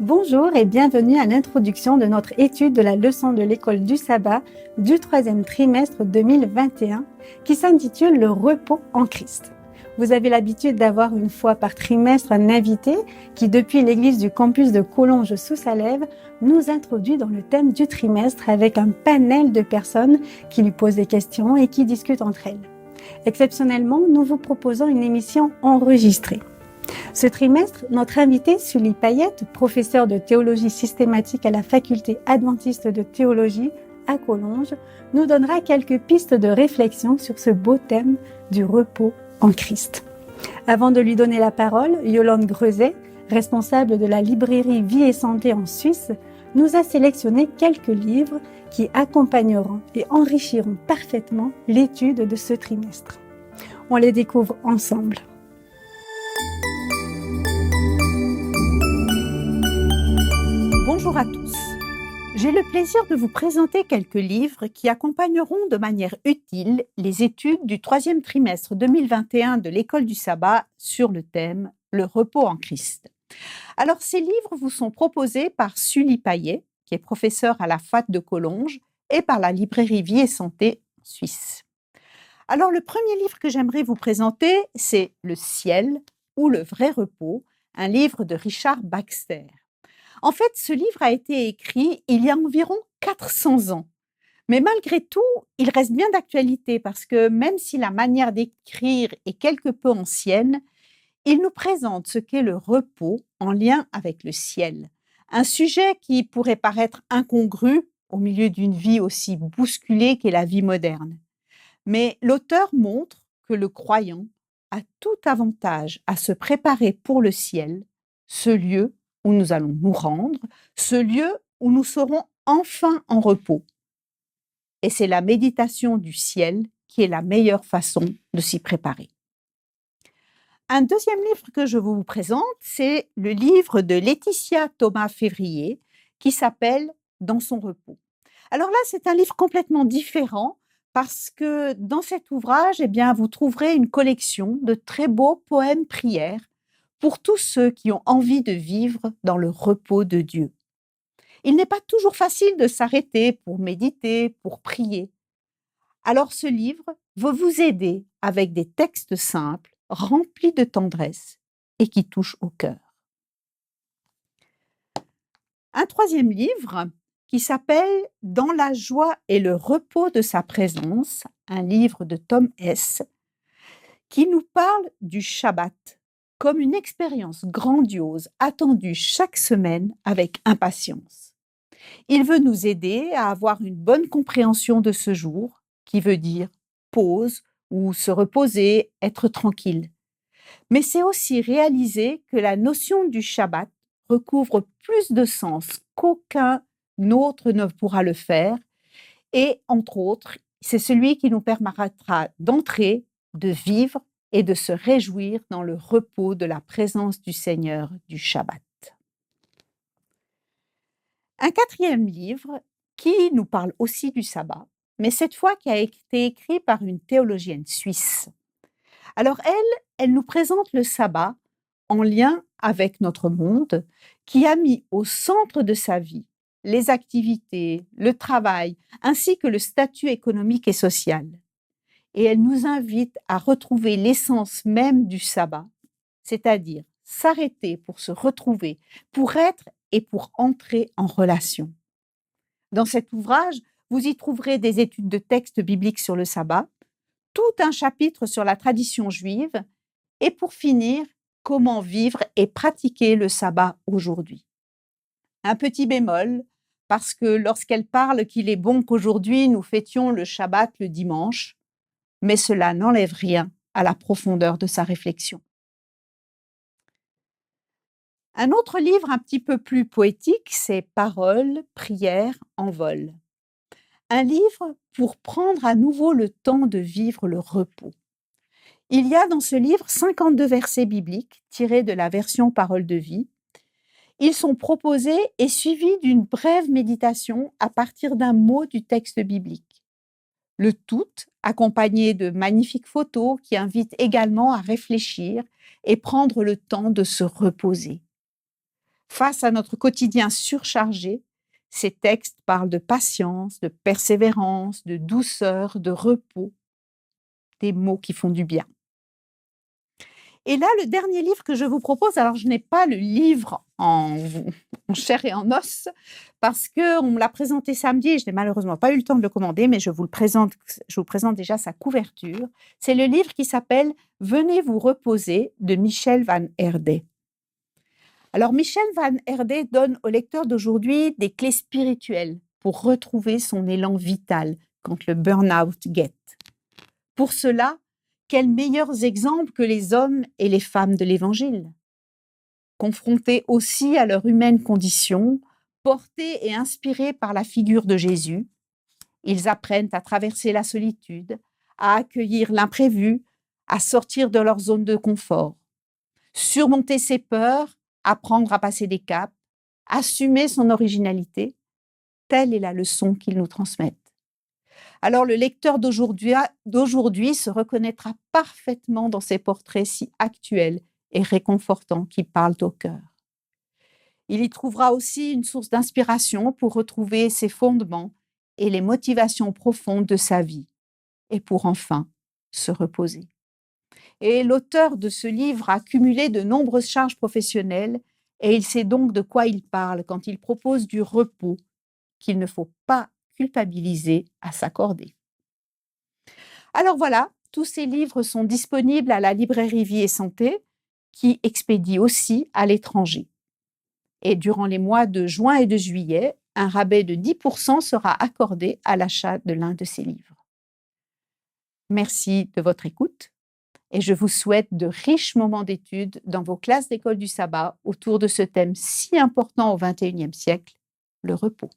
Bonjour et bienvenue à l'introduction de notre étude de la leçon de l'école du sabbat du troisième trimestre 2021 qui s'intitule Le repos en Christ. Vous avez l'habitude d'avoir une fois par trimestre un invité qui, depuis l'église du campus de Collonges sous Salève, nous introduit dans le thème du trimestre avec un panel de personnes qui lui posent des questions et qui discutent entre elles. Exceptionnellement, nous vous proposons une émission enregistrée. Ce trimestre, notre invité, Sully Payette, professeur de théologie systématique à la faculté adventiste de théologie à Collonges, nous donnera quelques pistes de réflexion sur ce beau thème du repos en Christ. Avant de lui donner la parole, Yolande Greuset, responsable de la librairie Vie et Santé en Suisse, nous a sélectionné quelques livres qui accompagneront et enrichiront parfaitement l'étude de ce trimestre. On les découvre ensemble. Bonjour à tous. J'ai le plaisir de vous présenter quelques livres qui accompagneront de manière utile les études du troisième trimestre 2021 de l'École du sabbat sur le thème « Le repos en Christ ». Alors, ces livres vous sont proposés par Sully Payette, qui est professeur à la FAT de Collonges, et par la librairie Vie et Santé en Suisse. Alors, le premier livre que j'aimerais vous présenter, c'est « Le ciel ou le vrai repos », un livre de Richard Baxter. En fait, ce livre a été écrit il y a environ 400 ans. Mais malgré tout, il reste bien d'actualité parce que même si la manière d'écrire est quelque peu ancienne, il nous présente ce qu'est le repos en lien avec le ciel. Un sujet qui pourrait paraître incongru au milieu d'une vie aussi bousculée qu'est la vie moderne. Mais l'auteur montre que le croyant a tout avantage à se préparer pour le ciel, ce lieu où nous allons nous rendre, ce lieu où nous serons enfin en repos. Et c'est la méditation du ciel qui est la meilleure façon de s'y préparer. Un deuxième livre que je vous présente, c'est le livre de Laetitia Thomas-Février qui s'appelle « Dans son repos ». Alors là, c'est un livre complètement différent parce que dans cet ouvrage, vous trouverez une collection de très beaux poèmes-prières pour tous ceux qui ont envie de vivre dans le repos de Dieu. Il n'est pas toujours facile de s'arrêter pour méditer, pour prier. Alors ce livre va vous aider avec des textes simples, remplis de tendresse et qui touchent au cœur. Un troisième livre qui s'appelle « Dans la joie et le repos de sa présence », un livre de Tom Hess, qui nous parle du Shabbat comme une expérience grandiose attendue chaque semaine avec impatience. Il veut nous aider à avoir une bonne compréhension de ce jour, qui veut dire pause ou se reposer, être tranquille. Mais c'est aussi réaliser que la notion du Shabbat recouvre plus de sens qu'aucun autre ne pourra le faire et, entre autres, c'est celui qui nous permettra d'entrer, de vivre et de se réjouir dans le repos de la présence du Seigneur du Shabbat. Un quatrième livre qui nous parle aussi du sabbat, mais cette fois qui a été écrit par une théologienne suisse. Alors elle nous présente le sabbat en lien avec notre monde, qui a mis au centre de sa vie les activités, le travail, ainsi que le statut économique et social. Et elle nous invite à retrouver l'essence même du sabbat, c'est-à-dire s'arrêter pour se retrouver, pour être et pour entrer en relation. Dans cet ouvrage, vous y trouverez des études de textes bibliques sur le sabbat, tout un chapitre sur la tradition juive et pour finir, comment vivre et pratiquer le sabbat aujourd'hui. Un petit bémol, parce que lorsqu'elle parle qu'il est bon qu'aujourd'hui nous fêtions le Shabbat le dimanche, mais cela n'enlève rien à la profondeur de sa réflexion. Un autre livre un petit peu plus poétique, c'est Paroles, prières en vol. Un livre pour prendre à nouveau le temps de vivre le repos. Il y a dans ce livre 52 versets bibliques tirés de la version Paroles de vie. Ils sont proposés et suivis d'une brève méditation à partir d'un mot du texte biblique. Le tout accompagné de magnifiques photos qui invitent également à réfléchir et prendre le temps de se reposer. Face à notre quotidien surchargé, ces textes parlent de patience, de persévérance, de douceur, de repos, des mots qui font du bien. Et là, le dernier livre que je vous propose, alors je n'ai pas le livre en chair et en os, parce qu'on me l'a présenté samedi et je n'ai malheureusement pas eu le temps de le commander, mais je vous présente déjà sa couverture. C'est le livre qui s'appelle « Venez vous reposer » de Michel Van Herde. Alors, Michel Van Herde donne au lecteur d'aujourd'hui des clés spirituelles pour retrouver son élan vital quand le burn-out guette. Pour cela, quels meilleurs exemples que les hommes et les femmes de l'Évangile? Confrontés aussi à leur humaine condition, portés et inspirés par la figure de Jésus, ils apprennent à traverser la solitude, à accueillir l'imprévu, à sortir de leur zone de confort, surmonter ses peurs, apprendre à passer des caps, assumer son originalité. Telle est la leçon qu'ils nous transmettent. Alors le lecteur d'aujourd'hui se reconnaîtra parfaitement dans ces portraits si actuels et réconfortants qui parlent au cœur. Il y trouvera aussi une source d'inspiration pour retrouver ses fondements et les motivations profondes de sa vie, et pour enfin se reposer. Et l'auteur de ce livre a cumulé de nombreuses charges professionnelles et il sait donc de quoi il parle quand il propose du repos qu'il ne faut pas culpabiliser à s'accorder. Alors voilà, tous ces livres sont disponibles à la librairie Vie et Santé, qui expédie aussi à l'étranger. Et durant les mois de juin et de juillet, un rabais de 10% sera accordé à l'achat de l'un de ces livres. Merci de votre écoute et je vous souhaite de riches moments d'études dans vos classes d'école du sabbat autour de ce thème si important au XXIe siècle, le repos.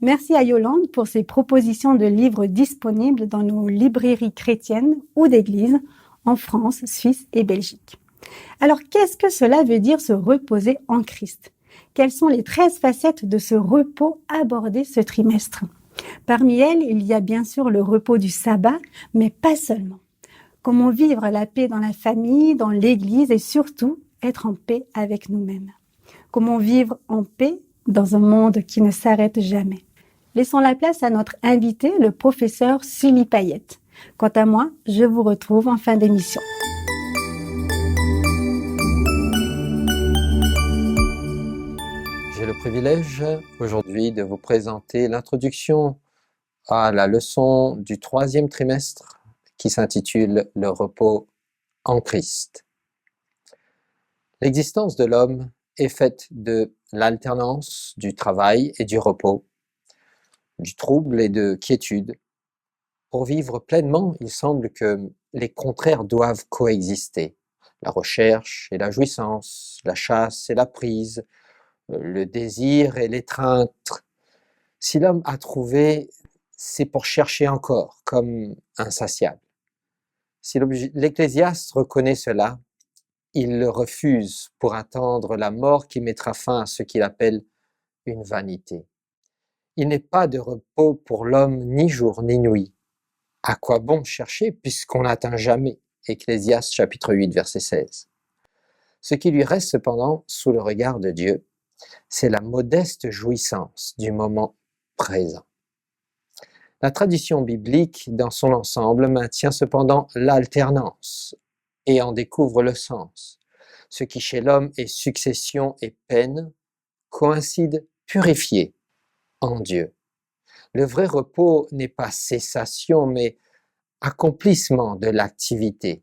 Merci à Yolande pour ces propositions de livres disponibles dans nos librairies chrétiennes ou d'église en France, Suisse et Belgique. Alors, qu'est-ce que cela veut dire se reposer en Christ? Quelles sont les 13 facettes de ce repos abordées ce trimestre? Parmi elles, il y a bien sûr le repos du sabbat, mais pas seulement. Comment vivre la paix dans la famille, dans l'église et surtout être en paix avec nous-mêmes? Comment vivre en paix dans un monde qui ne s'arrête jamais? Laissons la place à notre invité, le professeur Sully Payette. Quant à moi, je vous retrouve en fin d'émission. J'ai le privilège aujourd'hui de vous présenter l'introduction à la leçon du 3e trimestre qui s'intitule « Le repos en Christ ». L'existence de l'homme est faite de l'alternance du travail et du repos, du trouble et de quiétude. Pour vivre pleinement, il semble que les contraires doivent coexister. La recherche et la jouissance, la chasse et la prise, le désir et l'étreinte. Si l'homme a trouvé, c'est pour chercher encore, comme insatiable. Si l'Ecclésiaste reconnaît cela, il le refuse pour attendre la mort qui mettra fin à ce qu'il appelle une vanité. Il n'est pas de repos pour l'homme ni jour ni nuit. À quoi bon chercher puisqu'on n'atteint jamais? Ecclésiaste chapitre 8, verset 16. Ce qui lui reste cependant sous le regard de Dieu, c'est la modeste jouissance du moment présent. La tradition biblique dans son ensemble maintient cependant l'alternance et en découvre le sens. Ce qui chez l'homme est succession et peine coïncide purifié en Dieu. Le vrai repos n'est pas cessation mais accomplissement de l'activité.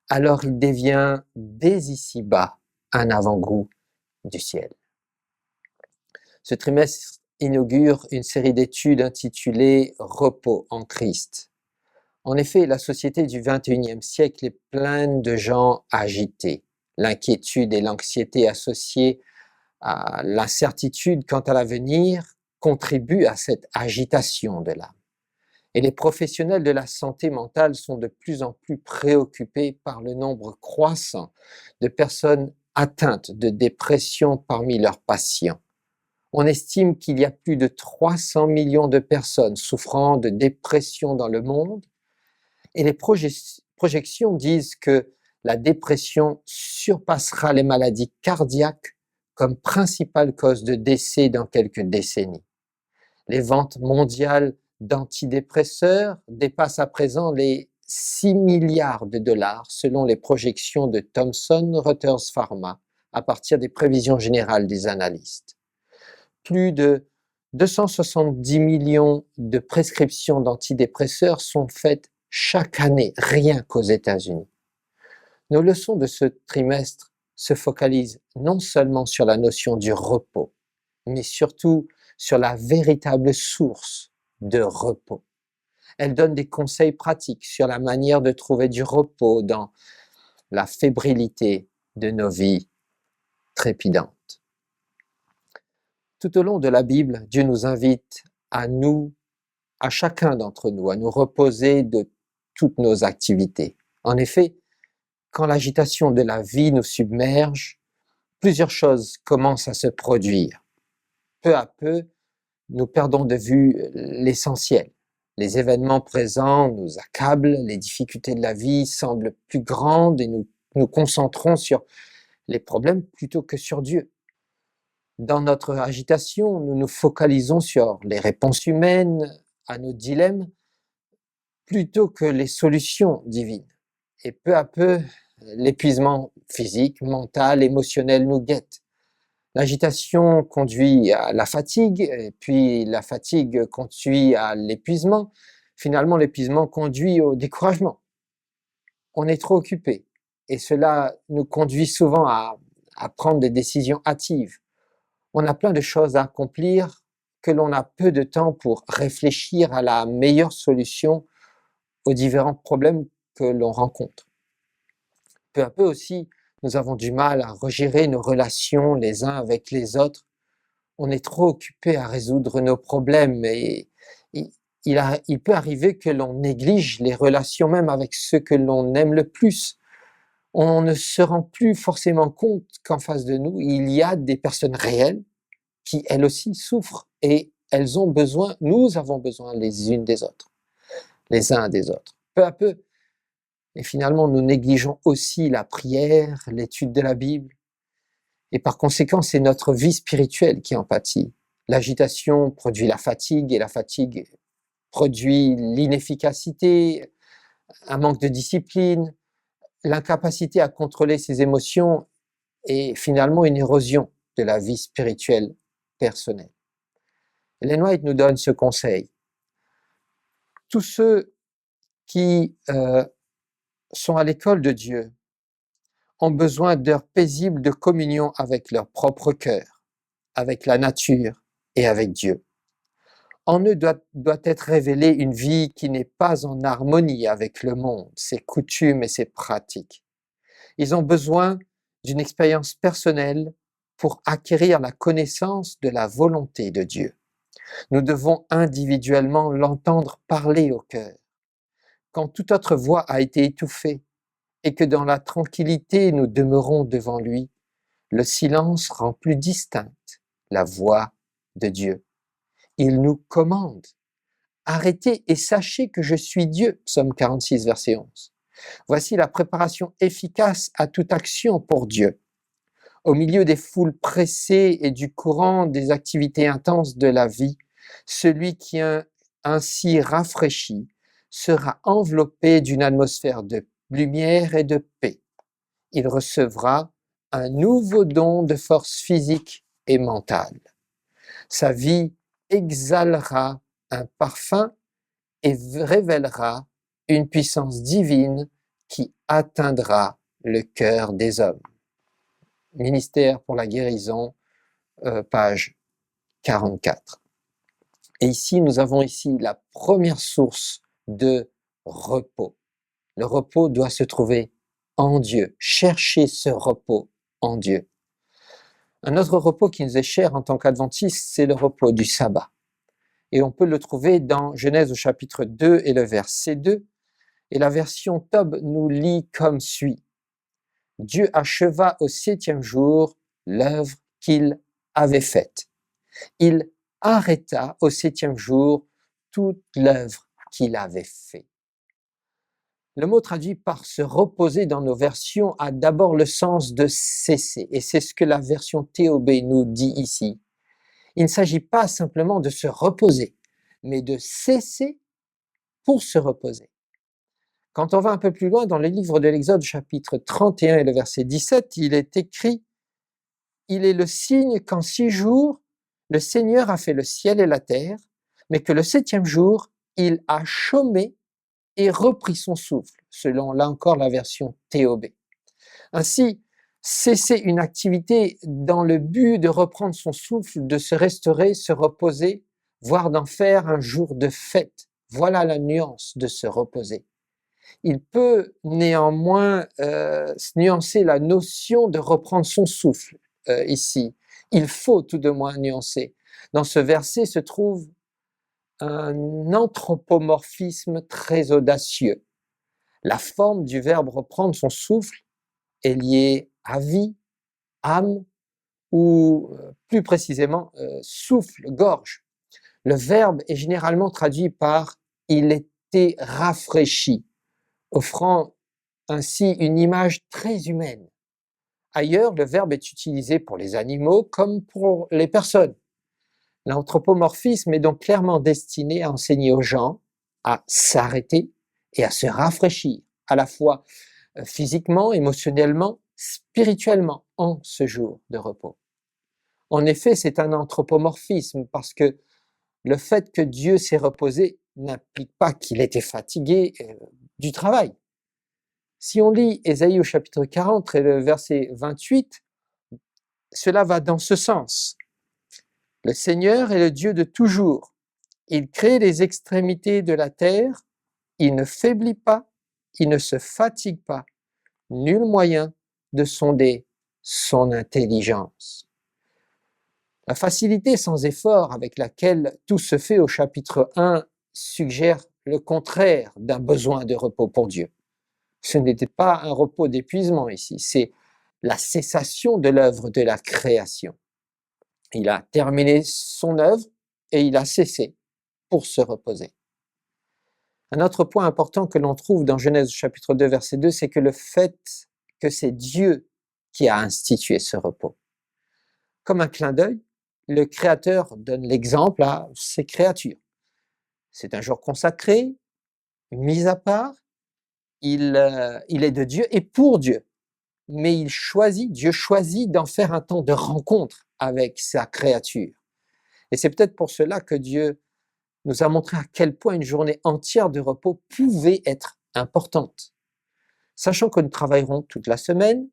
Alors il devient dès ici-bas un avant-goût du ciel. Ce trimestre inaugure une série d'études intitulées « Repos en Christ ». En effet, la société du XXIe siècle est pleine de gens agités. L'inquiétude et l'anxiété associées à l'incertitude quant à l'avenir contribuent à cette agitation de l'âme. Et les professionnels de la santé mentale sont de plus en plus préoccupés par le nombre croissant de personnes atteintes de dépression parmi leurs patients. On estime qu'il y a plus de 300 millions de personnes souffrant de dépression dans le monde et les projections disent que la dépression surpassera les maladies cardiaques comme principale cause de décès dans quelques décennies. Les ventes mondiales d'antidépresseurs dépassent à présent les 6 milliards de dollars selon les projections de Thomson Reuters Pharma à partir des prévisions générales des analystes. Plus de 270 millions de prescriptions d'antidépresseurs sont faites chaque année, rien qu'aux États-Unis. Nos leçons de ce trimestre se focalisent non seulement sur la notion du repos, mais surtout sur la véritable source de repos. Elles donnent des conseils pratiques sur la manière de trouver du repos dans la fébrilité de nos vies trépidantes. Tout au long de la Bible, Dieu nous invite à chacun d'entre nous, à nous reposer de toutes nos activités. En effet, quand l'agitation de la vie nous submerge, plusieurs choses commencent à se produire. Peu à peu, nous perdons de vue l'essentiel. Les événements présents nous accablent, les difficultés de la vie semblent plus grandes et nous nous concentrons sur les problèmes plutôt que sur Dieu. Dans notre agitation, nous nous focalisons sur les réponses humaines à nos dilemmes plutôt que les solutions divines. Et peu à peu, l'épuisement physique, mental, émotionnel nous guette. L'agitation conduit à la fatigue, et puis la fatigue conduit à l'épuisement. Finalement, l'épuisement conduit au découragement. On est trop occupé et cela nous conduit souvent à prendre des décisions hâtives. On a plein de choses à accomplir que l'on a peu de temps pour réfléchir à la meilleure solution aux différents problèmes que l'on rencontre. Peu à peu aussi, nous avons du mal à regérer nos relations les uns avec les autres. On est trop occupé à résoudre nos problèmes et il peut arriver que l'on néglige les relations même avec ceux que l'on aime le plus. On ne se rend plus forcément compte qu'en face de nous, il y a des personnes réelles qui elles aussi souffrent et nous avons besoin les unes des autres, les uns des autres. Peu à peu, et finalement nous négligeons aussi la prière, l'étude de la Bible, et par conséquent c'est notre vie spirituelle qui en pâtit. L'agitation produit la fatigue et la fatigue produit l'inefficacité, un manque de discipline, l'incapacité à contrôler ses émotions et finalement une érosion de la vie spirituelle personnelle. Ellen White nous donne ce conseil. Tous ceux qui sont à l'école de Dieu ont besoin d'heures paisibles de communion avec leur propre cœur, avec la nature et avec Dieu. En eux doit être révélée une vie qui n'est pas en harmonie avec le monde, ses coutumes et ses pratiques. Ils ont besoin d'une expérience personnelle pour acquérir la connaissance de la volonté de Dieu. Nous devons individuellement l'entendre parler au cœur. Quand toute autre voix a été étouffée et que dans la tranquillité nous demeurons devant lui, le silence rend plus distincte la voix de Dieu. Il nous commande. Arrêtez et sachez que je suis Dieu. Psaume 46, verset 11. Voici la préparation efficace à toute action pour Dieu. Au milieu des foules pressées et du courant des activités intenses de la vie, celui qui est ainsi rafraîchi sera enveloppé d'une atmosphère de lumière et de paix. Il recevra un nouveau don de force physique et mentale. Sa vie exhalera un parfum et révélera une puissance divine qui atteindra le cœur des hommes. Ministère pour la guérison, page 44. Et ici, nous avons la première source de repos. Le repos doit se trouver en Dieu. Cherchez ce repos en Dieu. Un autre repos qui nous est cher en tant qu'adventistes, c'est le repos du sabbat. Et on peut le trouver dans Genèse au chapitre 2 et le verset 2. Et la version Tob nous lit comme suit. Dieu acheva au 7e jour l'œuvre qu'il avait faite. Il arrêta au 7e jour toute l'œuvre qu'il avait faite. Le mot traduit par se reposer dans nos versions a d'abord le sens de cesser, et c'est ce que la version TOB nous dit ici. Il ne s'agit pas simplement de se reposer, mais de cesser pour se reposer. Quand on va un peu plus loin dans le livre de l'Exode, chapitre 31 et le verset 17, il est écrit « Il est le signe qu'en 6 jours, le Seigneur a fait le ciel et la terre, mais que le 7e jour, il a chômé et repris son souffle », selon là encore la version TOB. Ainsi, cesser une activité dans le but de reprendre son souffle, de se restaurer, se reposer, voire d'en faire un jour de fête. Voilà la nuance de se reposer. Il peut néanmoins nuancer la notion de reprendre son souffle ici. Il faut tout de moins nuancer. Dans ce verset se trouve un anthropomorphisme très audacieux. La forme du verbe reprendre son souffle est liée à vie, âme ou plus précisément souffle, gorge. Le verbe est généralement traduit par « il était rafraîchi », offrant ainsi une image très humaine. Ailleurs, le verbe est utilisé pour les animaux comme pour les personnes. L'anthropomorphisme est donc clairement destiné à enseigner aux gens à s'arrêter et à se rafraîchir, à la fois physiquement, émotionnellement, spirituellement, en ce jour de repos. En effet, c'est un anthropomorphisme parce que le fait que Dieu s'est reposé n'implique pas qu'il était fatigué du travail. Si on lit Ésaïe au chapitre 40 et le verset 28, cela va dans ce sens. Le Seigneur est le Dieu de toujours. Il crée les extrémités de la terre, il ne faiblit pas, il ne se fatigue pas. Nul moyen de sonder son intelligence. La facilité sans effort avec laquelle tout se fait au chapitre 1 suggère le contraire d'un besoin de repos pour Dieu. Ce n'était pas un repos d'épuisement ici, c'est la cessation de l'œuvre de la création. Il a terminé son œuvre et il a cessé pour se reposer. Un autre point important que l'on trouve dans Genèse chapitre 2 verset 2, c'est que le fait que c'est Dieu qui a institué ce repos. Comme un clin d'œil, le Créateur donne l'exemple à ses créatures. C'est un jour consacré, mis à part, il est de Dieu et pour Dieu. Mais Dieu choisit d'en faire un temps de rencontre avec sa créature. Et c'est peut-être pour cela que Dieu nous a montré à quel point une journée entière de repos pouvait être importante. Sachant que nous travaillerons toute la semaine,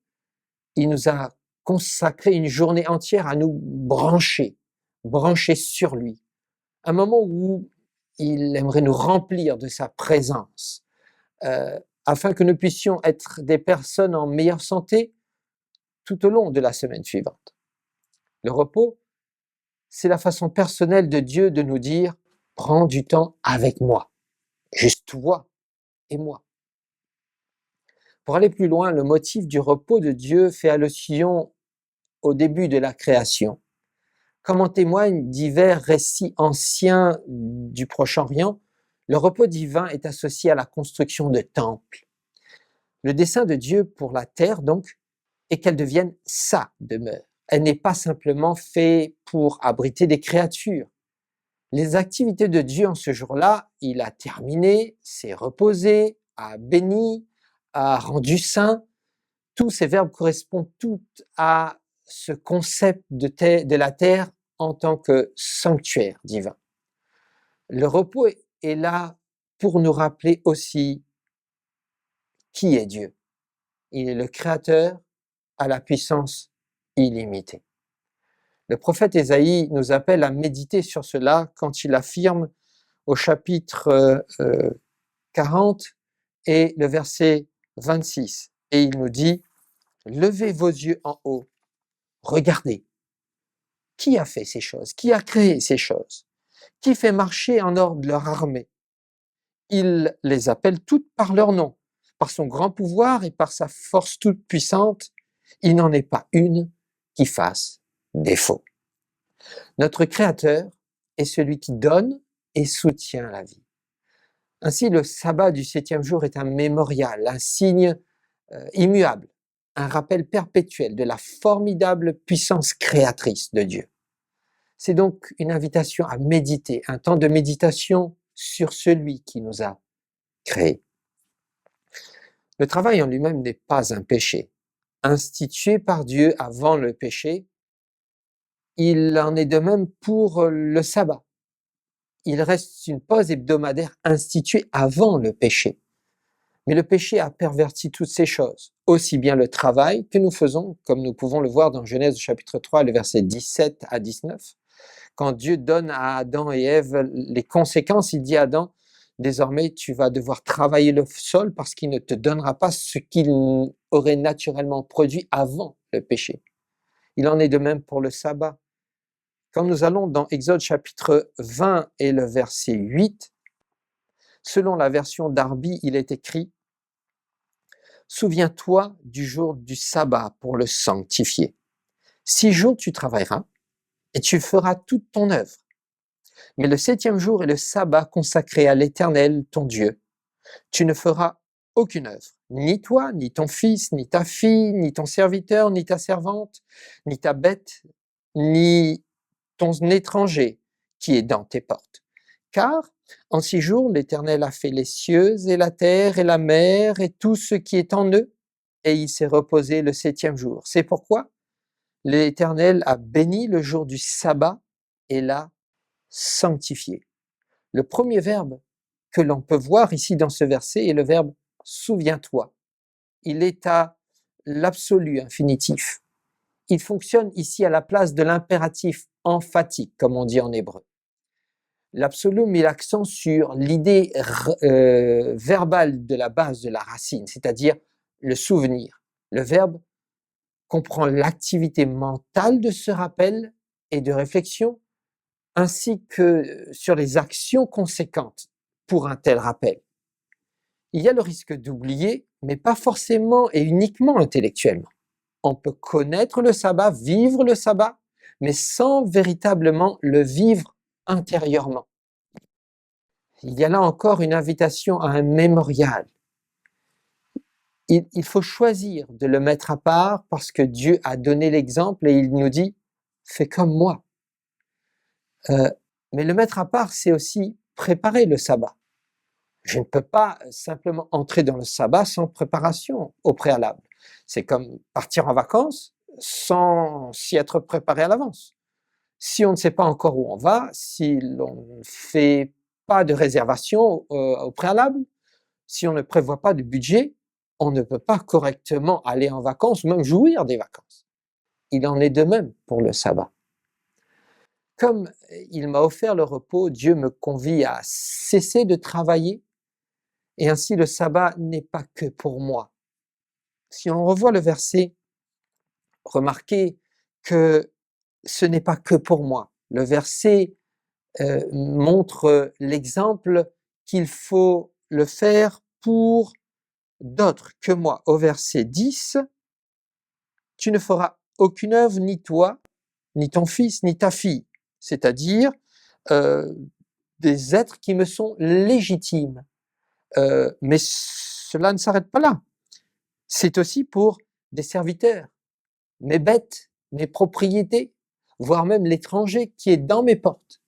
il nous a consacré une journée entière à nous brancher sur lui. Un moment où il aimerait nous remplir de sa présence, afin que nous puissions être des personnes en meilleure santé tout au long de la semaine suivante. Le repos, c'est la façon personnelle de Dieu de nous dire « prends du temps avec moi, juste toi et moi ». Pour aller plus loin, le motif du repos de Dieu fait allusion au début de la création. Comme en témoignent divers récits anciens du Proche-Orient, le repos divin est associé à la construction de temples. Le dessein de Dieu pour la terre, donc, est qu'elle devienne sa demeure. Elle n'est pas simplement faite pour abriter des créatures. Les activités de Dieu en ce jour-là, il a terminé, s'est reposé, a béni, a rendu saint. Tous ces verbes correspondent tous à ce concept de la terre en tant que sanctuaire divin. Le repos est là pour nous rappeler aussi qui est Dieu. Il est le Créateur à la puissance illimitée. Le prophète Ésaïe nous appelle à méditer sur cela quand il affirme au chapitre 40 et le verset 26. Et il nous dit « Levez vos yeux en haut, regardez. Qui a fait ces choses? Qui a créé ces choses? Qui fait marcher en ordre leur armée? Il les appelle toutes par leur nom. Par son grand pouvoir et par sa force toute puissante, il n'en est pas une qui fasse défaut. » Notre Créateur est celui qui donne et soutient la vie. Ainsi, le sabbat du 7e jour est un mémorial, un signe immuable, un rappel perpétuel de la formidable puissance créatrice de Dieu. C'est donc une invitation à méditer, un temps de méditation sur celui qui nous a créés. Le travail en lui-même n'est pas un péché. Institué par Dieu avant le péché, il en est de même pour le sabbat. Il reste une pause hebdomadaire instituée avant le péché. Mais le péché a perverti toutes ces choses, aussi bien le travail que nous faisons, comme nous pouvons le voir dans Genèse chapitre 3, le verset 17 à 19. Quand Dieu donne à Adam et Ève les conséquences, il dit à Adam, désormais tu vas devoir travailler le sol parce qu'il ne te donnera pas ce qu'il aurait naturellement produit avant le péché. Il en est de même pour le sabbat. Quand nous allons dans Exode chapitre 20 et le verset 8, selon la version Darby, il est écrit « Souviens-toi du jour du sabbat pour le sanctifier. 6 jours tu travailleras et tu feras toute ton œuvre. Mais le 7e jour est le sabbat consacré à l'Éternel, ton Dieu. Tu ne feras aucune œuvre, ni toi, ni ton fils, ni ta fille, ni ton serviteur, ni ta servante, ni ta bête, ni ton étranger qui est dans tes portes. Car en 6 jours, l'Éternel a fait les cieux et la terre et la mer et tout ce qui est en eux, et il s'est reposé le 7e jour. C'est pourquoi l'Éternel a béni le jour du sabbat et l'a sanctifié. Le premier verbe que l'on peut voir ici dans ce verset est le verbe « souviens-toi ». Il est à l'absolu infinitif. Il fonctionne ici à la place de l'impératif emphatique, comme on dit en hébreu. L'absolu met l'accent sur l'idée verbale de la base de la racine, c'est-à-dire le souvenir. Le verbe comprend l'activité mentale de ce rappel et de réflexion, ainsi que sur les actions conséquentes pour un tel rappel. Il y a le risque d'oublier, mais pas forcément et uniquement intellectuellement. On peut connaître le sabbat, vivre le sabbat, mais sans véritablement le vivre intérieurement. Il y a là encore une invitation à un mémorial. Il faut choisir de le mettre à part parce que Dieu a donné l'exemple et il nous dit « fais comme moi ». Mais le mettre à part, c'est aussi préparer le sabbat. Je ne peux pas simplement entrer dans le sabbat sans préparation au préalable. C'est comme partir en vacances sans s'y être préparé à l'avance. Si on ne sait pas encore où on va, si l'on ne fait pas de réservation au préalable, si on ne prévoit pas de budget, on ne peut pas correctement aller en vacances ou même jouir des vacances. Il en est de même pour le sabbat. Comme il m'a offert le repos, Dieu me convie à cesser de travailler et ainsi le sabbat n'est pas que pour moi. Si on revoit le verset, remarquez que ce n'est pas que pour moi. Le verset montre l'exemple qu'il faut le faire pour d'autres que moi. Au verset 10, « Tu ne feras aucune œuvre, ni toi, ni ton fils, ni ta fille. » C'est-à-dire des êtres qui me sont légitimes. Mais cela ne s'arrête pas là. C'est aussi pour des serviteurs, mes bêtes, mes propriétés, voire même l'étranger qui est dans mes portes.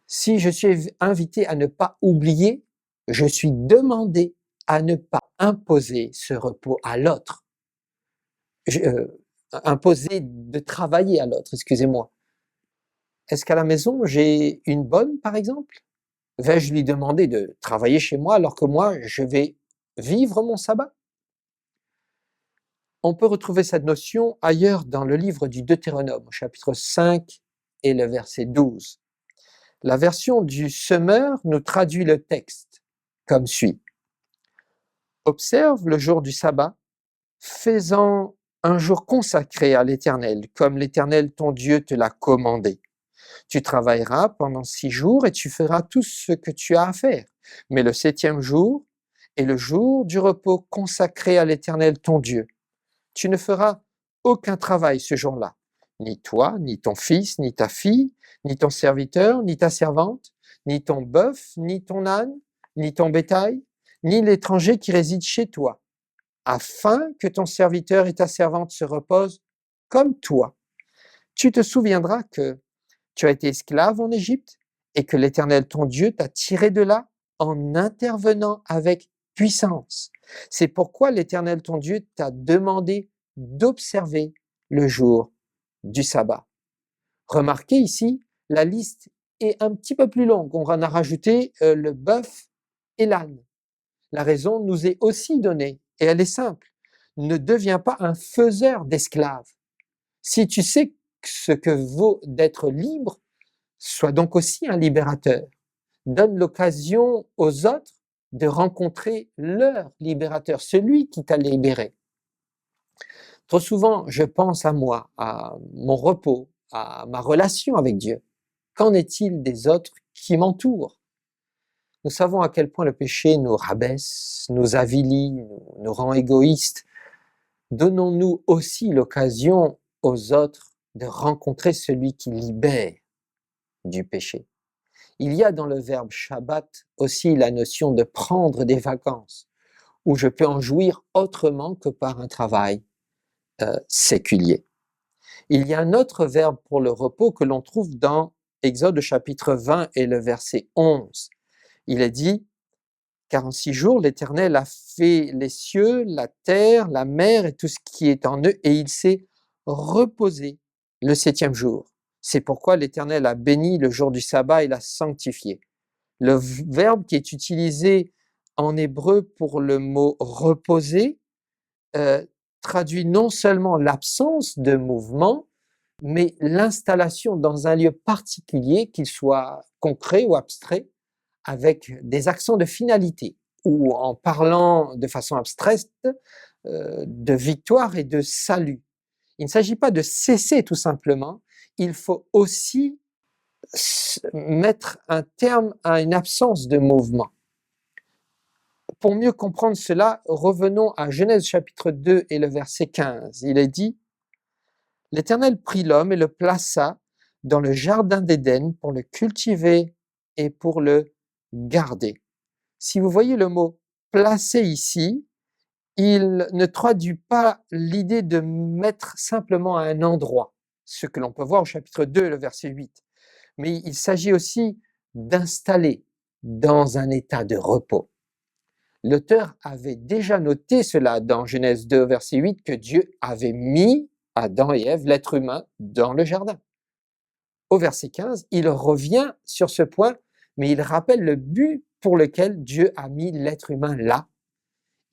Si je suis invité à ne pas oublier, je suis demandé à ne pas imposer ce repos à l'autre. Imposer de travailler à l'autre, excusez-moi. Est-ce qu'à la maison, j'ai une bonne, par exemple? Vais-je lui demander de travailler chez moi alors que moi, je vais vivre mon sabbat? On peut retrouver cette notion ailleurs dans le livre du Deutéronome, au chapitre 5 et le verset 12. La version du Semeur nous traduit le texte comme suit. « Observe le jour du sabbat, fais-en un jour consacré à l'Éternel, comme l'Éternel ton Dieu te l'a commandé. Tu travailleras pendant 6 jours et tu feras tout ce que tu as à faire. Mais le 7e jour est le jour du repos consacré à l'Éternel ton Dieu. Tu ne feras aucun travail ce jour-là, ni toi, ni ton fils, ni ta fille, ni ton serviteur, ni ta servante, ni ton bœuf, ni ton âne, ni ton bétail, ni l'étranger qui réside chez toi, afin que ton serviteur et ta servante se reposent comme toi. Tu te souviendras que tu as été esclave en Égypte et que l'Éternel ton Dieu t'a tiré de là en intervenant avec puissance. C'est pourquoi l'Éternel ton Dieu t'a demandé d'observer le jour du sabbat. Remarquez ici, la liste est un petit peu plus longue. On en a rajouté le bœuf et l'âne. La raison nous est aussi donnée et elle est simple. Ne deviens pas un faiseur d'esclaves. Si tu sais ce que vaut d'être libre, sois donc aussi un libérateur. Donne l'occasion aux autres de rencontrer leur libérateur, celui qui t'a libéré. Trop souvent, je pense à moi, à mon repos, à ma relation avec Dieu. Qu'en est-il des autres qui m'entourent? Nous savons à quel point le péché nous rabaisse, nous avilit, nous rend égoïstes. Donnons-nous aussi l'occasion aux autres de rencontrer celui qui libère du péché. Il y a dans le verbe Shabbat aussi la notion de prendre des vacances, où je peux en jouir autrement que par un travail séculier. Il y a un autre verbe pour le repos que l'on trouve dans Exode chapitre 20 et le verset 11. Il est dit, car en 6 jours, l'Éternel a fait les cieux, la terre, la mer et tout ce qui est en eux, et il s'est reposé le 7e jour. C'est pourquoi l'Éternel a béni le jour du sabbat et l'a sanctifié. Le verbe qui est utilisé en hébreu pour le mot reposer traduit non seulement l'absence de mouvement, mais l'installation dans un lieu particulier, qu'il soit concret ou abstrait, avec des accents de finalité, ou en parlant de façon abstraite, de victoire et de salut. Il ne s'agit pas de cesser tout simplement, il faut aussi mettre un terme à une absence de mouvement. Pour mieux comprendre cela, revenons à Genèse chapitre 2 et le verset 15. Il est dit, « L'Éternel prit l'homme et le plaça dans le jardin d'Éden pour le cultiver et pour le garder. » Si vous voyez le mot « placer » ici, il ne traduit pas l'idée de mettre simplement à un endroit, ce que l'on peut voir au chapitre 2, le verset 8. Mais il s'agit aussi d'installer dans un état de repos. L'auteur avait déjà noté cela dans Genèse 2, verset 8, que Dieu avait mis Adam et Ève, l'être humain, dans le jardin. Au verset 15, il revient sur ce point, mais il rappelle le but pour lequel Dieu a mis l'être humain là.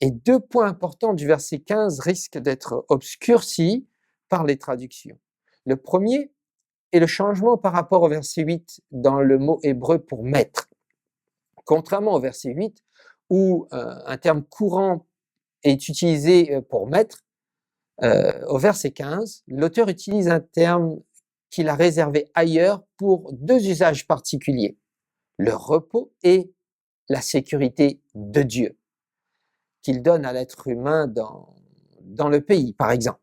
Et 2 points importants du verset 15 risquent d'être obscurcis par les traductions. Le premier est le changement par rapport au verset 8 dans le mot hébreu pour maître. Contrairement au verset 8, où un terme courant est utilisé pour maître, au verset 15, l'auteur utilise un terme qu'il a réservé ailleurs pour 2 usages particuliers, le repos et la sécurité de Dieu, qu'il donne à l'être humain dans le pays, par exemple,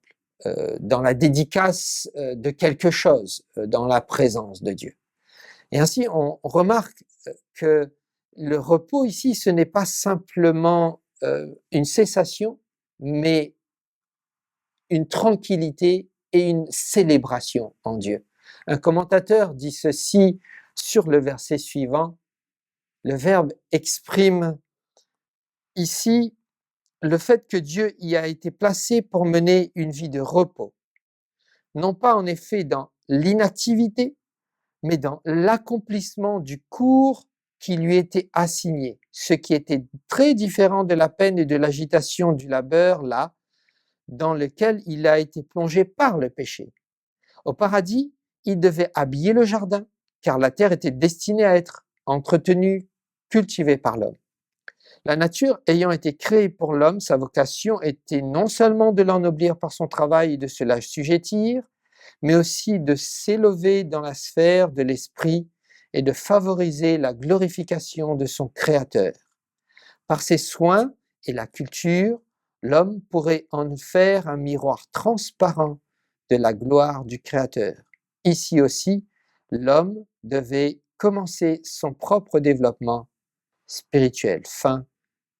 dans la dédicace de quelque chose, dans la présence de Dieu. Et ainsi, on remarque que le repos ici, ce n'est pas simplement une cessation, mais une tranquillité et une célébration en Dieu. Un commentateur dit ceci sur le verset suivant, le verbe exprime ici le fait que Dieu y a été placé pour mener une vie de repos, non pas en effet dans l'inactivité, mais dans l'accomplissement du cours qui lui était assigné, ce qui était très différent de la peine et de l'agitation du labeur, là, dans lequel il a été plongé par le péché. Au paradis, il devait habiller le jardin, car la terre était destinée à être entretenue, cultivée par l'homme. La nature ayant été créée pour l'homme, sa vocation était non seulement de l'ennoblir par son travail et de se l'assujettir, mais aussi de s'élever dans la sphère de l'esprit et de favoriser la glorification de son Créateur. Par ses soins et la culture, l'homme pourrait en faire un miroir transparent de la gloire du Créateur. Ici aussi, l'homme devait commencer son propre développement spirituelle. Fin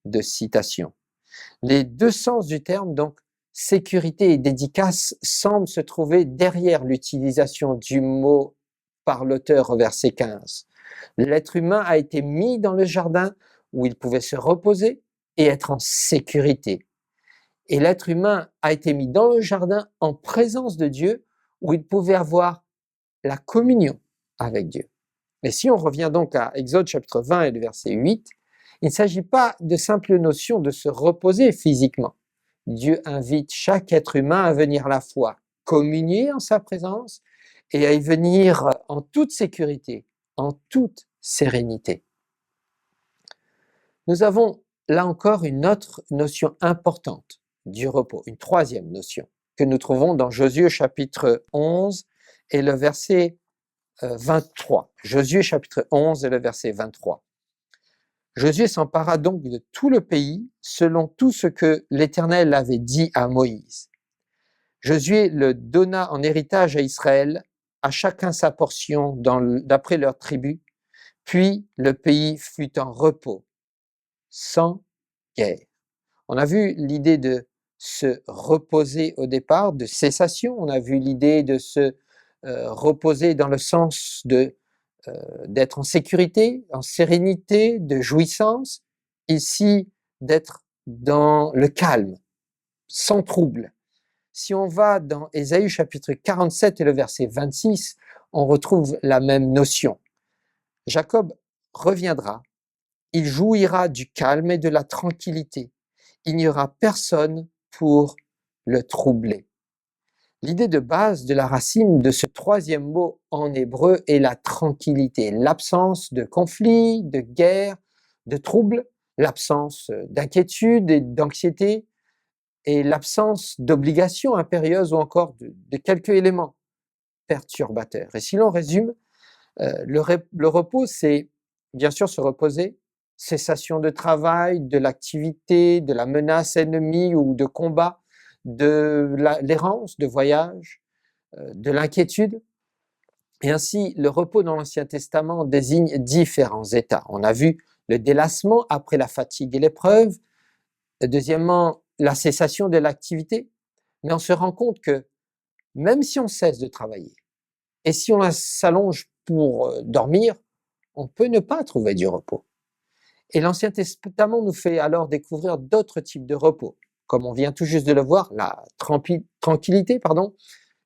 de citation. Les deux sens du terme, donc sécurité et dédicace, semblent se trouver derrière l'utilisation du mot par l'auteur au verset 15. L'être humain a été mis dans le jardin où il pouvait se reposer et être en sécurité. Et l'être humain a été mis dans le jardin en présence de Dieu où il pouvait avoir la communion avec Dieu. Et si on revient donc à Exode chapitre 20 et le verset 8, il ne s'agit pas de simple notion de se reposer physiquement. Dieu invite chaque être humain à venir à la fois communier en sa présence et à y venir en toute sécurité, en toute sérénité. Nous avons là encore une autre notion importante du repos, une troisième notion que nous trouvons dans Josué chapitre 11 et le verset 23. Josué chapitre 11 et le verset 23. Josué s'empara donc de tout le pays selon tout ce que l'Éternel avait dit à Moïse. Josué le donna en héritage à Israël, à chacun sa portion d'après leur tribu, puis le pays fut en repos, sans guerre. On a vu l'idée de se reposer au départ, de cessation, on a vu l'idée de se reposer dans le sens d'être en sécurité, en sérénité, de jouissance, ici d'être dans le calme, sans trouble. Si on va dans Ésaïe chapitre 47 et le verset 26, on retrouve la même notion. Jacob reviendra, il jouira du calme et de la tranquillité. Il n'y aura personne pour le troubler. L'idée de base de la racine de ce troisième mot en hébreu est la tranquillité, l'absence de conflit, de guerre, de trouble, l'absence d'inquiétude et d'anxiété, et l'absence d'obligations impérieuses ou encore de quelques éléments perturbateurs. Et si l'on résume, le repos, c'est bien sûr se reposer, cessation de travail, de l'activité, de la menace ennemie ou de combat, de l'errance, de voyage, de l'inquiétude. Et ainsi, le repos dans l'Ancien Testament désigne différents états. On a vu le délassement après la fatigue et l'épreuve. Deuxièmement, la cessation de l'activité. Mais on se rend compte que même si on cesse de travailler et si on s'allonge pour dormir, on peut ne pas trouver du repos. Et l'Ancien Testament nous fait alors découvrir d'autres types de repos, comme on vient tout juste de le voir, la tranquillité,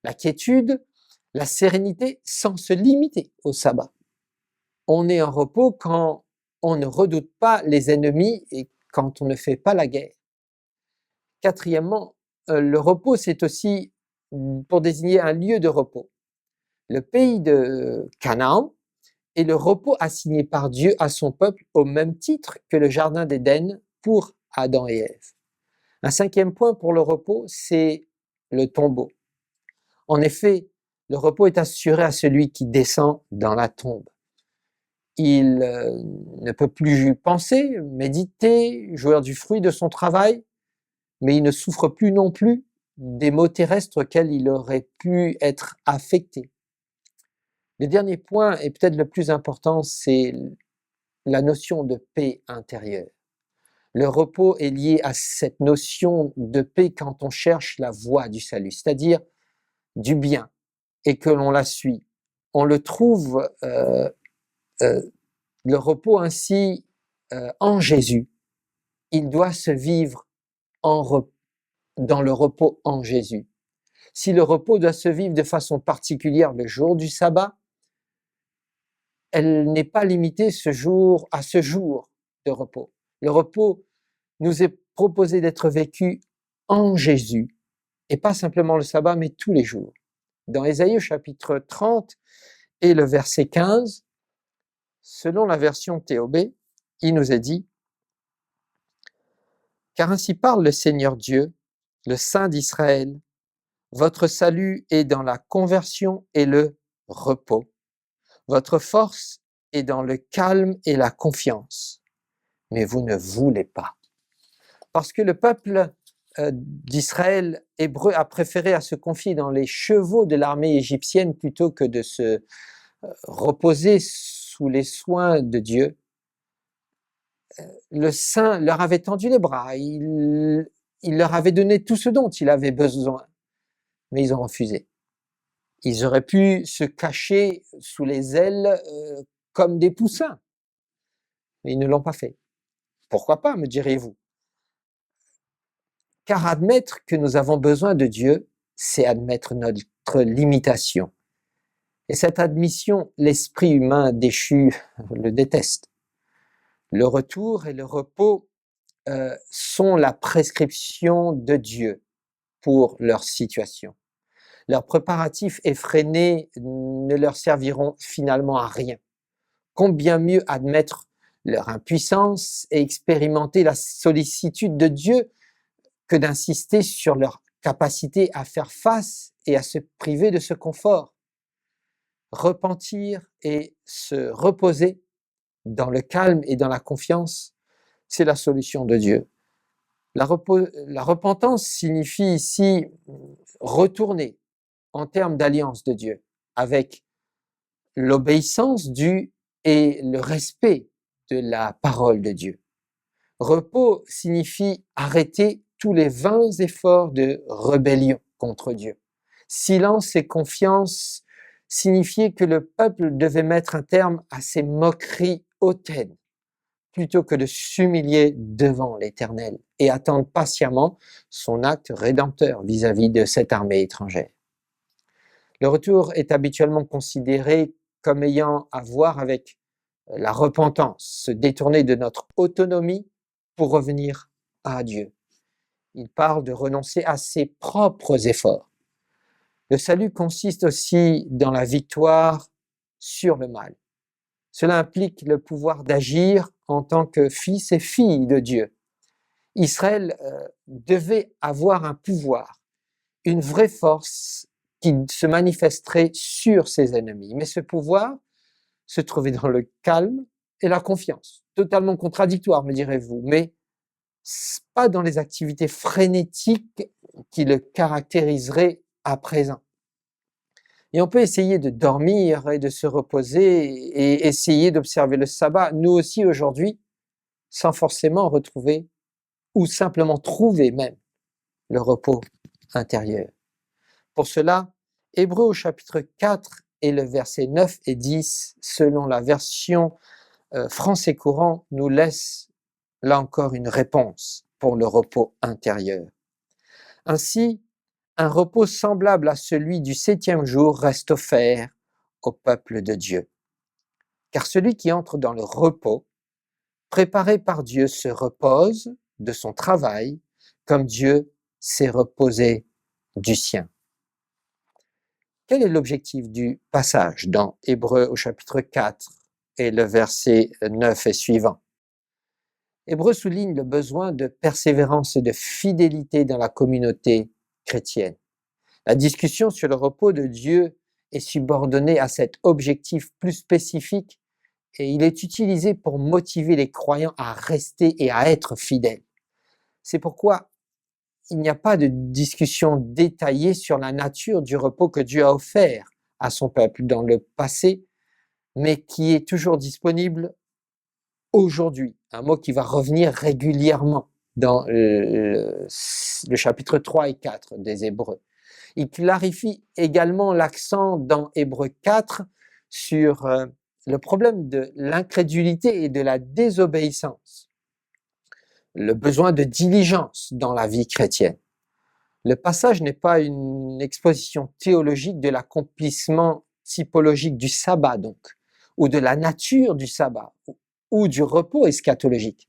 la quiétude, la sérénité sans se limiter au sabbat. On est en repos quand on ne redoute pas les ennemis et quand on ne fait pas la guerre. Quatrièmement, le repos, c'est aussi pour désigner un lieu de repos. Le pays de Canaan est le repos assigné par Dieu à son peuple au même titre que le jardin d'Éden pour Adam et Ève. Un cinquième point pour le repos, c'est le tombeau. En effet, le repos est assuré à celui qui descend dans la tombe. Il ne peut plus penser, méditer, jouir du fruit de son travail, mais il ne souffre plus non plus des maux terrestres auxquels il aurait pu être affecté. Le dernier point, et peut-être le plus important, c'est la notion de paix intérieure. Le repos est lié à cette notion de paix quand on cherche la voie du salut, c'est-à-dire du bien, et que l'on la suit. On le trouve, le repos ainsi, en Jésus. Il doit se vivre dans le repos en Jésus. Si le repos doit se vivre de façon particulière le jour du sabbat, elle n'est pas limitée à ce jour de repos. Le repos nous est proposé d'être vécu en Jésus, et pas simplement le sabbat, mais tous les jours. Dans Ésaïe chapitre 30 et le verset 15, selon la version TOB, il nous est dit « Car ainsi parle le Seigneur Dieu, le Saint d'Israël, votre salut est dans la conversion et le repos. Votre force est dans le calme et la confiance. Mais vous ne voulez pas. » Parce que le peuple d'Israël hébreu a préféré à se confier dans les chevaux de l'armée égyptienne plutôt que de se reposer sous les soins de Dieu. le Saint leur avait tendu les bras, il leur avait donné tout ce dont il avait besoin, mais ils ont refusé. Ils auraient pu se cacher sous les ailes comme des poussins, mais ils ne l'ont pas fait. Pourquoi pas, me direz-vous? Car admettre que nous avons besoin de Dieu, c'est admettre notre limitation. Et cette admission, l'esprit humain déchu le déteste. Le retour et le repos sont la prescription de Dieu pour leur situation. Leurs préparatifs effrénés ne leur serviront finalement à rien. Combien mieux admettre leur impuissance et expérimenter la sollicitude de Dieu que d'insister sur leur capacité à faire face et à se priver de ce confort. Repentir et se reposer dans le calme et dans la confiance, c'est la solution de Dieu. La repentance signifie ici retourner en termes d'alliance de Dieu avec l'obéissance due et le respect de la parole de Dieu. Repos signifie arrêter tous les vains efforts de rébellion contre Dieu. Silence et confiance signifiait que le peuple devait mettre un terme à ses moqueries hautaines, plutôt que de s'humilier devant l'Éternel et attendre patiemment son acte rédempteur vis-à-vis de cette armée étrangère. Le retour est habituellement considéré comme ayant à voir avec la repentance, se détourner de notre autonomie pour revenir à Dieu. Il parle de renoncer à ses propres efforts. Le salut consiste aussi dans la victoire sur le mal. Cela implique le pouvoir d'agir en tant que fils et filles de Dieu. Israël devait avoir un pouvoir, une vraie force qui se manifesterait sur ses ennemis. Mais ce pouvoir se trouvait dans le calme et la confiance. Totalement contradictoire, me direz-vous, mais pas dans les activités frénétiques qui le caractériseraient à présent. Et on peut essayer de dormir et de se reposer et essayer d'observer le sabbat, nous aussi aujourd'hui, sans forcément retrouver ou simplement trouver même le repos intérieur. Pour cela, Hébreux au chapitre 4 et le verset 9 et 10, selon la version français courant, nous laisse là encore une réponse pour le repos intérieur. Ainsi, un repos semblable à celui du 7e jour reste offert au peuple de Dieu. Car celui qui entre dans le repos, préparé par Dieu, se repose de son travail comme Dieu s'est reposé du sien. Quel est l'objectif du passage dans Hébreux au chapitre 4 et le verset 9 et suivant? Hébreux souligne le besoin de persévérance et de fidélité dans la communauté chrétienne. La discussion sur le repos de Dieu est subordonnée à cet objectif plus spécifique et il est utilisé pour motiver les croyants à rester et à être fidèles. C'est pourquoi il n'y a pas de discussion détaillée sur la nature du repos que Dieu a offert à son peuple dans le passé, mais qui est toujours disponible aujourd'hui. Un mot qui va revenir régulièrement dans le chapitre 3 et 4 des Hébreux. Il clarifie également l'accent dans Hébreux 4 sur le problème de l'incrédulité et de la désobéissance, le besoin de diligence dans la vie chrétienne. Le passage n'est pas une exposition théologique de l'accomplissement typologique du sabbat donc, ou de la nature du sabbat, ou du repos eschatologique.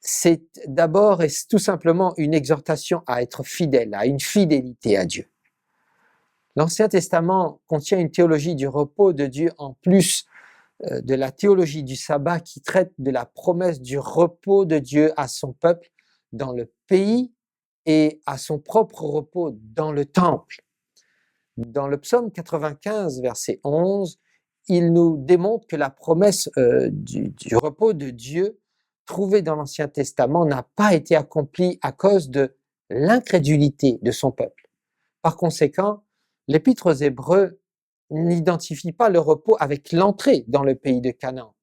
C'est d'abord et tout simplement une exhortation à être fidèle, à une fidélité à Dieu. L'Ancien Testament contient une théologie du repos de Dieu en plus de la théologie du sabbat qui traite de la promesse du repos de Dieu à son peuple dans le pays et à son propre repos dans le temple. Dans le psaume 95, verset 11, il nous démontre que la promesse du repos de Dieu trouvée dans l'Ancien Testament n'a pas été accomplie à cause de l'incrédulité de son peuple. Par conséquent, l'Épître aux Hébreux n'identifie pas le repos avec l'entrée dans le pays de Canaan.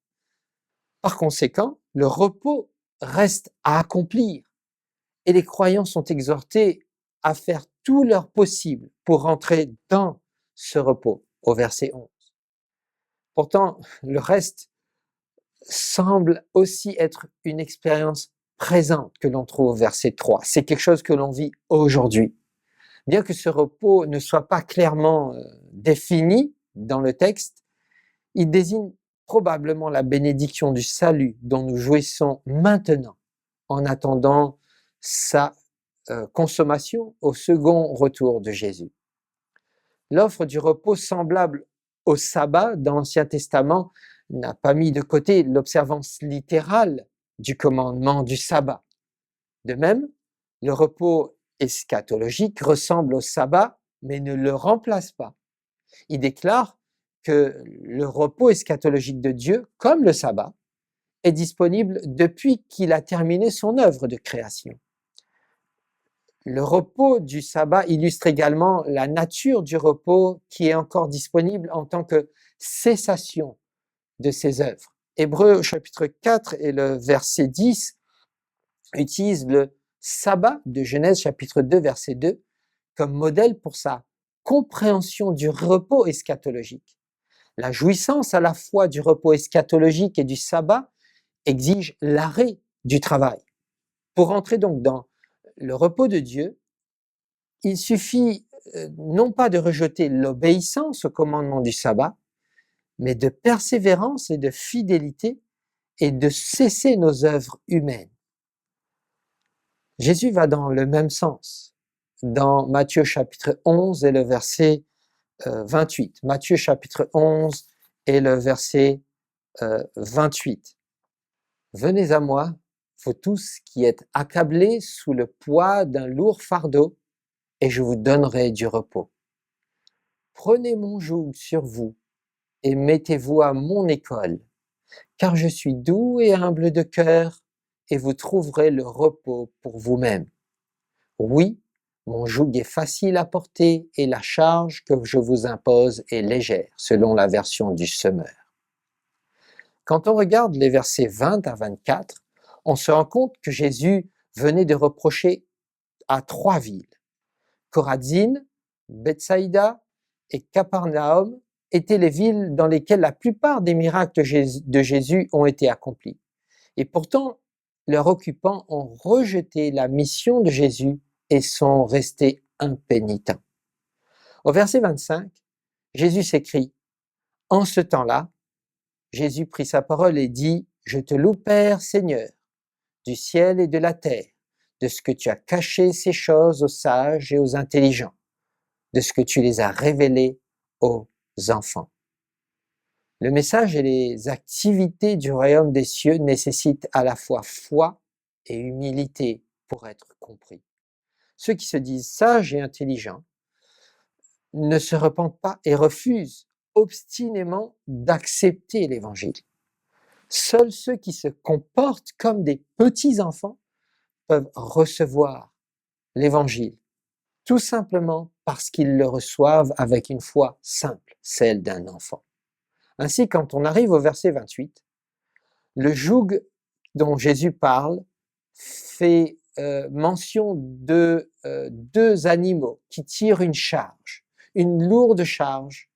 Par conséquent, le repos reste à accomplir et les croyants sont exhortés à faire tout leur possible pour rentrer dans ce repos, au verset 11. Pourtant, le reste semble aussi être une expérience présente que l'on trouve au verset 3. C'est quelque chose que l'on vit aujourd'hui. Bien que ce repos ne soit pas clairement défini dans le texte, il désigne probablement la bénédiction du salut dont nous jouissons maintenant en attendant sa consommation au second retour de Jésus. L'offre du repos semblable au sabbat dans l'Ancien Testament n'a pas mis de côté l'observance littérale du commandement du sabbat. De même, le repos eschatologique ressemble au sabbat, mais ne le remplace pas. Il déclare que le repos eschatologique de Dieu, comme le sabbat, est disponible depuis qu'il a terminé son œuvre de création. Le repos du sabbat illustre également la nature du repos qui est encore disponible en tant que cessation de ses œuvres. Hébreux chapitre 4 et le verset 10 utilisent le sabbat de Genèse chapitre 2 verset 2 comme modèle pour sa compréhension du repos eschatologique. La jouissance à la fois du repos eschatologique et du sabbat exige l'arrêt du travail. Pour entrer donc dans le repos de Dieu, il suffit non pas de rejeter l'obéissance au commandement du sabbat, mais de persévérance et de fidélité et de cesser nos œuvres humaines. Jésus va dans le même sens dans Matthieu chapitre 11 et le verset 28. Matthieu chapitre 11 et le verset 28. Venez à moi, vous tous qui êtes accablés sous le poids d'un lourd fardeau, et je vous donnerai du repos. Prenez mon joug sur vous et mettez-vous à mon école, car je suis doux et humble de cœur, et vous trouverez le repos pour vous-même. Oui, mon joug est facile à porter et la charge que je vous impose est légère, selon la version du Semeur. Quand on regarde les versets 20 à 24, on se rend compte que Jésus venait de reprocher à 3 villes. Chorazine, Bethsaïda et Capernaum étaient les villes dans lesquelles la plupart des miracles de Jésus ont été accomplis. Et pourtant, leurs occupants ont rejeté la mission de Jésus et sont restés impénitents. Au verset 25, Jésus s'écrie « En ce temps-là, Jésus prit sa parole et dit « Je te loue, Père, Seigneur, du ciel et de la terre, de ce que tu as caché ces choses aux sages et aux intelligents, de ce que tu les as révélées aux enfants. » Le message et les activités du royaume des cieux nécessitent à la fois foi et humilité pour être compris. Ceux qui se disent sages et intelligents ne se repentent pas et refusent obstinément d'accepter l'évangile. Seuls ceux qui se comportent comme des petits enfants peuvent recevoir l'évangile, tout simplement parce qu'ils le reçoivent avec une foi simple, celle d'un enfant. Ainsi, quand on arrive au verset 28, le joug dont Jésus parle fait mention de 2 animaux qui tirent une charge, une lourde charge,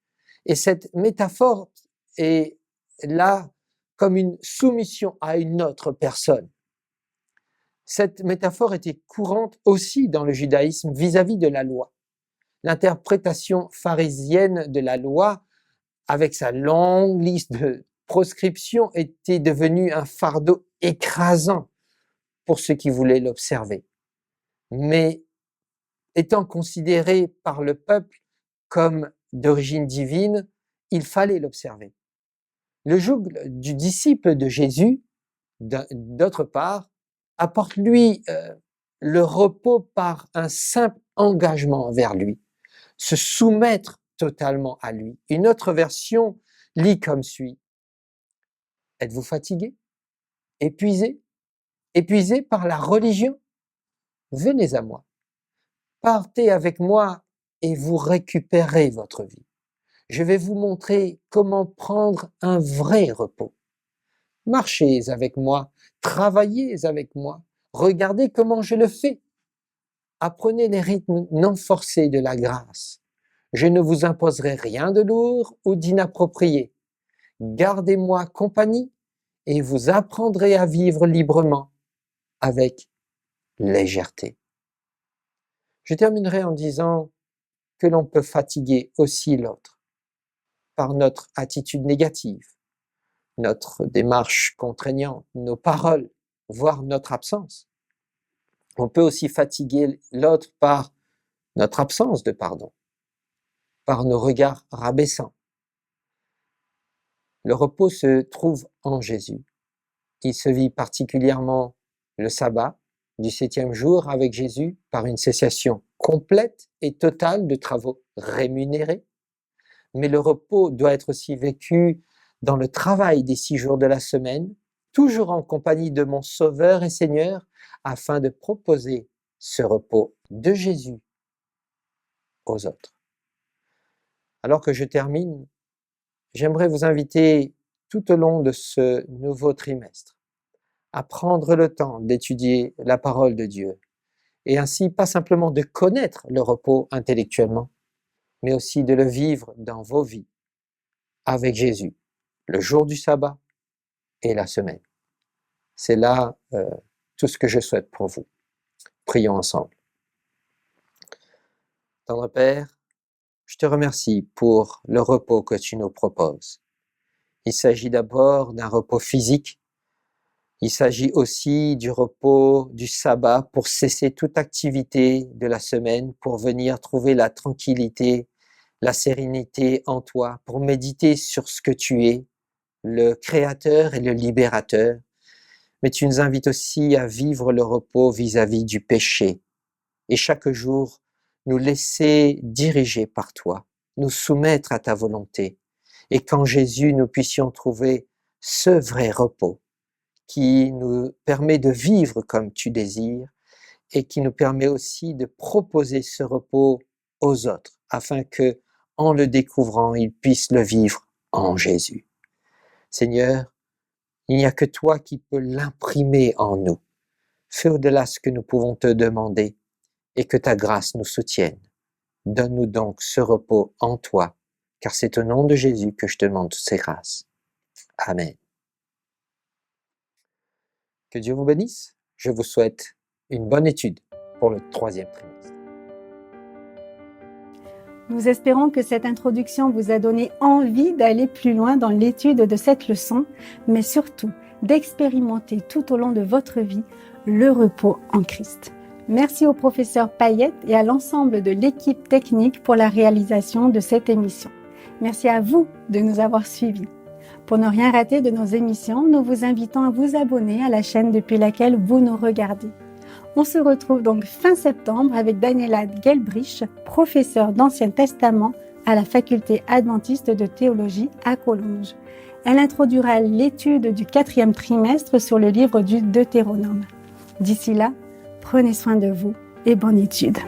et cette métaphore est là comme une soumission à une autre personne. Cette métaphore était courante aussi dans le judaïsme vis-à-vis de la loi. L'interprétation pharisienne de la loi, avec sa longue liste de proscriptions, était devenue un fardeau écrasant pour ceux qui voulaient l'observer. Mais étant considéré par le peuple comme d'origine divine, il fallait l'observer. Le joug du disciple de Jésus, d'autre part, apporte lui le repos par un simple engagement envers lui, se soumettre totalement à lui. Une autre version lit comme suit. Êtes-vous fatigué? Épuisé? Épuisé par la religion? Venez à moi. Partez avec moi et vous récupérez votre vie. Je vais vous montrer comment prendre un vrai repos. Marchez avec moi Travaillez avec moi. Regardez comment je le fais. Apprenez les rythmes non forcés de la grâce. Je ne vous imposerai rien de lourd ou d'inapproprié. Gardez-moi compagnie et vous apprendrez à vivre librement avec légèreté. Je terminerai en disant que l'on peut fatiguer aussi l'autre par notre attitude négative, notre démarche contraignante, nos paroles, voire notre absence. On peut aussi fatiguer l'autre par notre absence de pardon, par nos regards rabaissants. Le repos se trouve en Jésus. Il se vit particulièrement le sabbat du 7e jour avec Jésus par une cessation complète et totale de travaux rémunérés. Mais le repos doit être aussi vécu dans le travail des 6 jours de la semaine, toujours en compagnie de mon Sauveur et Seigneur, afin de proposer ce repos de Jésus aux autres. Alors que je termine, j'aimerais vous inviter tout au long de ce nouveau trimestre à prendre le temps d'étudier la parole de Dieu et ainsi pas simplement de connaître le repos intellectuellement, mais aussi de le vivre dans vos vies avec Jésus, le jour du sabbat et la semaine. C'est là tout ce que je souhaite pour vous. Prions ensemble. Tendre Père, je te remercie pour le repos que tu nous proposes. Il s'agit d'abord d'un repos physique. Il s'agit aussi du repos du sabbat pour cesser toute activité de la semaine, pour venir trouver la tranquillité, la sérénité en toi, pour méditer sur ce que tu es, le Créateur et le Libérateur. Mais tu nous invites aussi à vivre le repos vis-à-vis du péché et chaque jour nous laisser diriger par toi, nous soumettre à ta volonté et qu'en Jésus nous puissions trouver ce vrai repos qui nous permet de vivre comme tu désires et qui nous permet aussi de proposer ce repos aux autres afin que, en le découvrant, ils puissent le vivre en Jésus. Seigneur, il n'y a que toi qui peux l'imprimer en nous. Fais au-delà ce que nous pouvons te demander et que ta grâce nous soutienne. Donne-nous donc ce repos en toi, car c'est au nom de Jésus que je te demande toutes ces grâces. Amen. Que Dieu vous bénisse. Je vous souhaite une bonne étude pour le 3e trimestre. Nous espérons que cette introduction vous a donné envie d'aller plus loin dans l'étude de cette leçon, mais surtout d'expérimenter tout au long de votre vie le repos en Christ. Merci au professeur Payette et à l'ensemble de l'équipe technique pour la réalisation de cette émission. Merci à vous de nous avoir suivis. Pour ne rien rater de nos émissions, nous vous invitons à vous abonner à la chaîne depuis laquelle vous nous regardez. On se retrouve donc fin septembre avec Daniela Gelbrich, professeure d'Ancien Testament à la faculté adventiste de théologie à Collonges. Elle introduira l'étude du 4e trimestre sur le livre du Deutéronome. D'ici là, prenez soin de vous et bonne étude.